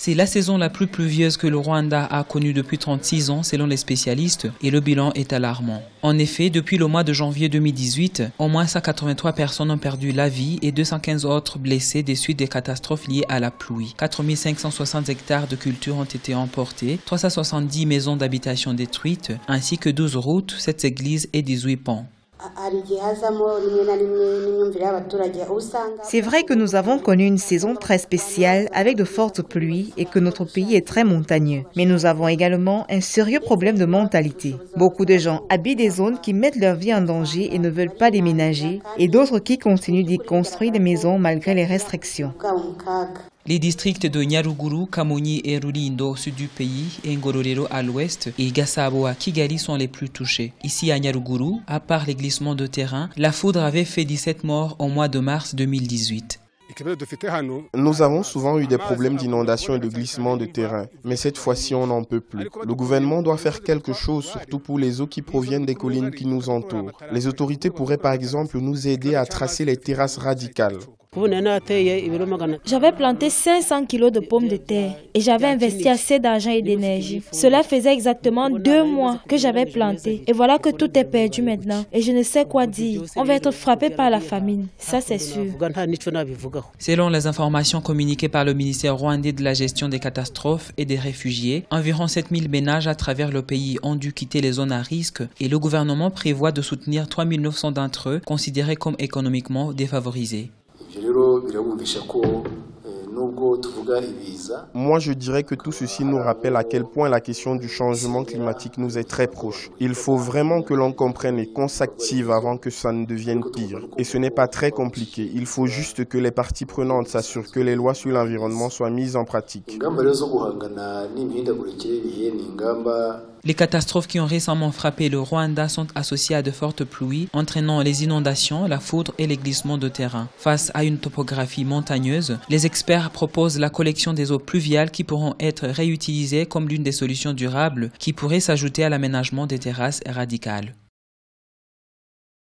C'est la saison la plus pluvieuse que le Rwanda a connue depuis 36 ans selon les spécialistes et le bilan est alarmant. En effet, depuis le mois de janvier 2018, au moins 183 personnes ont perdu la vie et 215 autres blessés des suites des catastrophes liées à la pluie. 4560 hectares de culture ont été emportés, 370 maisons d'habitation détruites, ainsi que 12 routes, 7 églises et 18 ponts. C'est vrai que nous avons connu une saison très spéciale avec de fortes pluies et que notre pays est très montagneux. Mais nous avons également un sérieux problème de mentalité. Beaucoup de gens habitent des zones qui mettent leur vie en danger et ne veulent pas déménager, et d'autres qui continuent d'y construire des maisons malgré les restrictions. Les districts de Nyaruguru, Kamonyi et Rulindo au sud du pays, et Ngororero à l'ouest et Gasabo à Kigali sont les plus touchés. Ici à Nyaruguru, à part les glissements de terrain, la foudre avait fait 17 morts au mois de mars 2018. Nous avons souvent eu des problèmes d'inondation et de glissement de terrain, mais cette fois-ci on n'en peut plus. Le gouvernement doit faire quelque chose, surtout pour les eaux qui proviennent des collines qui nous entourent. Les autorités pourraient par exemple nous aider à tracer les terrasses radicales. J'avais planté 500 kilos de pommes de terre et j'avais investi assez d'argent et d'énergie. Cela faisait exactement 2 mois que j'avais planté. Et voilà que tout est perdu maintenant. Et je ne sais quoi dire. On va être frappé par la famine, ça c'est sûr. Selon les informations communiquées par le ministère rwandais de la gestion des catastrophes et des réfugiés, environ 7000 ménages à travers le pays ont dû quitter les zones à risque et le gouvernement prévoit de soutenir 3900 d'entre eux considérés comme économiquement défavorisés. Moi, je dirais que tout ceci nous rappelle à quel point la question du changement climatique nous est très proche. Il faut vraiment que l'on comprenne et qu'on s'active avant que ça ne devienne pire. Et ce n'est pas très compliqué. Il faut juste que les parties prenantes s'assurent que les lois sur l'environnement soient mises en pratique. Les catastrophes qui ont récemment frappé le Rwanda sont associées à de fortes pluies, entraînant les inondations, la foudre et les glissements de terrain. Face à une topographie montagneuse, les experts proposent la collection des eaux pluviales qui pourront être réutilisées comme l'une des solutions durables qui pourrait s'ajouter à l'aménagement des terrasses radicales.